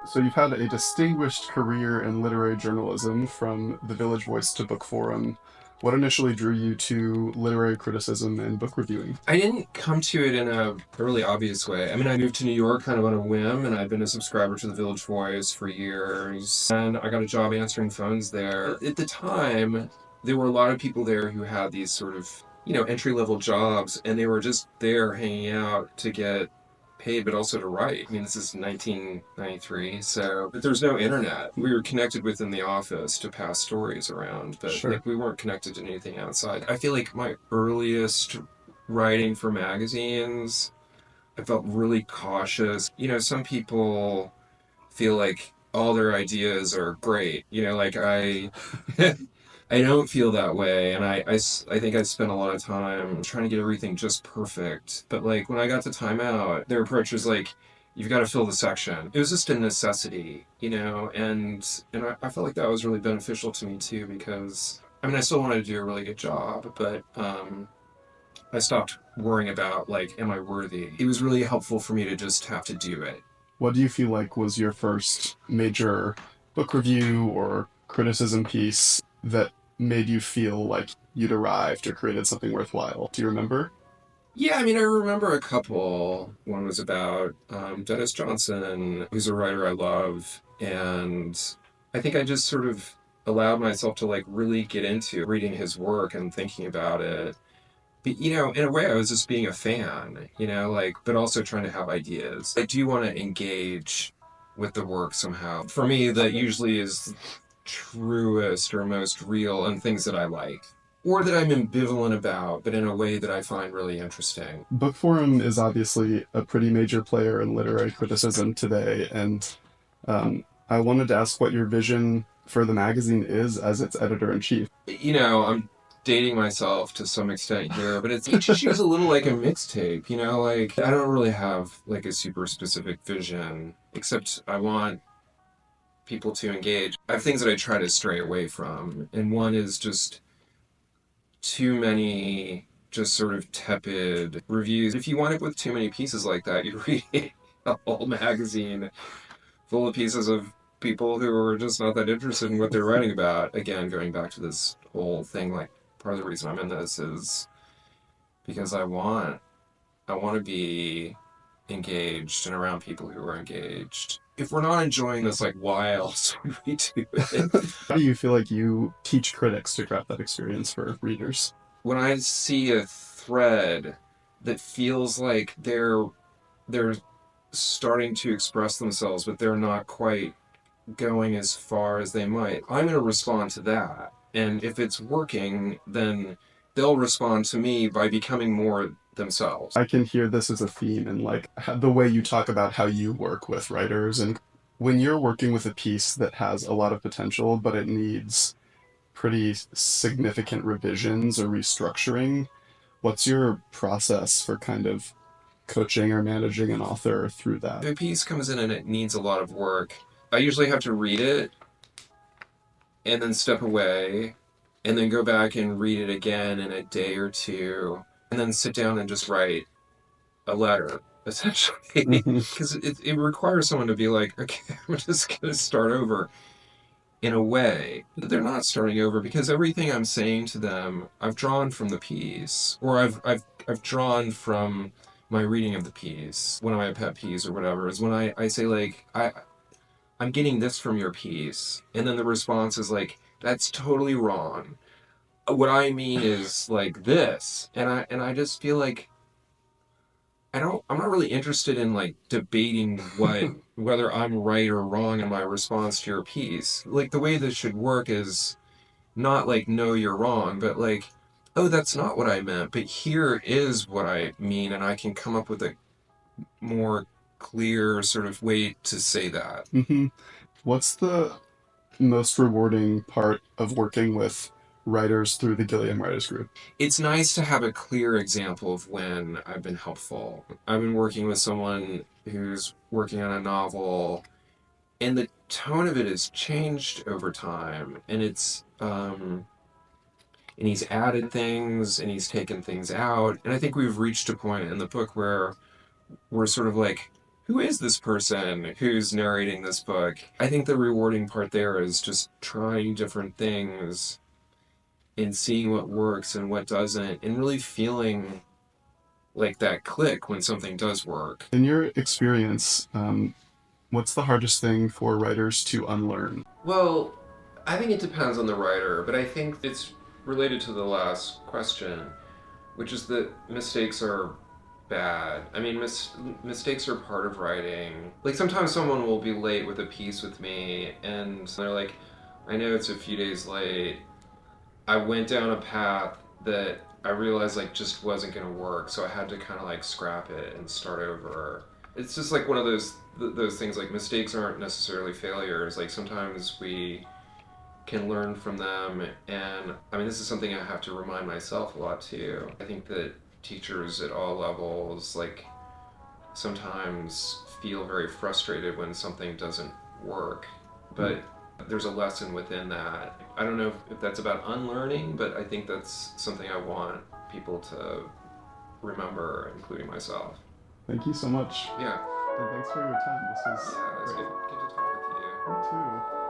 So you've had a distinguished career in literary journalism from The Village Voice to BookForum. What initially drew you to literary criticism and book reviewing? I didn't come to it in a really obvious way. I mean, I moved to New York kind of on a whim, and I've been a subscriber to the Village Voice for years. And I got a job answering phones there. At the time, there were a lot of people there who had these sort of, entry level jobs, and they were just there hanging out to get paid, but also to write. I mean, this is 1993, but there's no internet. We were connected within the office to pass stories around, but Sure. like we weren't connected to anything outside. I feel like my earliest writing for magazines, I felt really cautious. Some people feel like all their ideas are great. Like I don't feel that way. And I think I spent a lot of time trying to get everything just perfect. But like when I got to Time Out, their approach was like, you've got to fill the section. It was just a necessity, and I felt like that was really beneficial to me too because I mean I still wanted to do a really good job, but I stopped worrying about like, am I worthy? It was really helpful for me to just have to do it. What do you feel like was your first major book review or criticism piece that made you feel like you'd arrived or created something worthwhile? Do you remember? Yeah, I mean, I remember a couple. One was about Dennis Johnson, who's a writer I love, and I think I just sort of allowed myself to like really get into reading his work and thinking about it. But, in a way, I was just being a fan, like, but also trying to have ideas. I do want to engage with the work somehow. For me, that usually is truest or most real and things that I like, or that I'm ambivalent about, but in a way that I find really interesting. BookForum is obviously a pretty major player in literary criticism today, and I wanted to ask what your vision for the magazine is as its editor in chief. I'm dating myself to some extent here, but each issue is a little like a mixtape, like I don't really have like a super specific vision, except I want people to engage. I have things that I try to stray away from, and one is just too many just sort of tepid reviews. If you wind up with too many pieces like that, you read a whole magazine full of pieces of people who are just not that interested in what they're writing about. Again, going back to this whole thing, like part of the reason I'm in this is because I want to be engaged and around people who are engaged. If we're not enjoying this, like, why else would we do it? How do you feel like you teach critics to craft that experience for readers? When I see a thread that feels like they're starting to express themselves, but they're not quite going as far as they might, I'm going to respond to that. And if it's working, then they'll respond to me by becoming more themselves. I can hear this as a theme in like the way you talk about how you work with writers, and when you're working with a piece that has a lot of potential but it needs pretty significant revisions or restructuring, what's your process for kind of coaching or managing an author through that? If a piece comes in and it needs a lot of work, I usually have to read it and then step away and then go back and read it again in a day or two and then sit down and just write a letter, essentially. Hmm. Because it requires someone to be like, okay, I'm just going to start over in a way. But they're not starting over because everything I'm saying to them, I've drawn from the piece, or I've drawn from my reading of the piece. One of my pet peeves or whatever is when I say, like, I'm getting this from your piece. And then the response is like, that's totally wrong. What I mean is like this. And I just feel like I'm not really interested in like debating whether I'm right or wrong in my response to your piece. Like the way this should work is not like no you're wrong, but like oh that's not what I meant, but here is what I mean and I can come up with a more clear sort of way to say that. Hmm. What's the most rewarding part of working with writers through the Gilliam Writers Group? It's nice to have a clear example of when I've been helpful. I've been working with someone who's working on a novel, and the tone of it has changed over time, and and he's added things and he's taken things out, and I think we've reached a point in the book where we're sort of like, who is this person who's narrating this book? I think the rewarding part there is just trying different things and seeing what works and what doesn't, and really feeling like that click when something does work. In your experience, what's the hardest thing for writers to unlearn? Well, I think it depends on the writer, but I think it's related to the last question, which is that mistakes are bad. I mean, mistakes are part of writing. Like sometimes someone will be late with a piece with me, and they're like, I know it's a few days late. I went down a path that I realized like just wasn't gonna work, so I had to kind of like scrap it and start over. It's just like one of those things. Like mistakes aren't necessarily failures. Like sometimes we can learn from them, and I mean this is something I have to remind myself a lot too. I think that teachers at all levels like sometimes feel very frustrated when something doesn't work, but there's a lesson within that. I don't know if that's about unlearning, but I think that's something I want people to remember, including myself. Thank you so much. Yeah, And thanks for your time. This is yeah, it's great. good to talk with you. You too.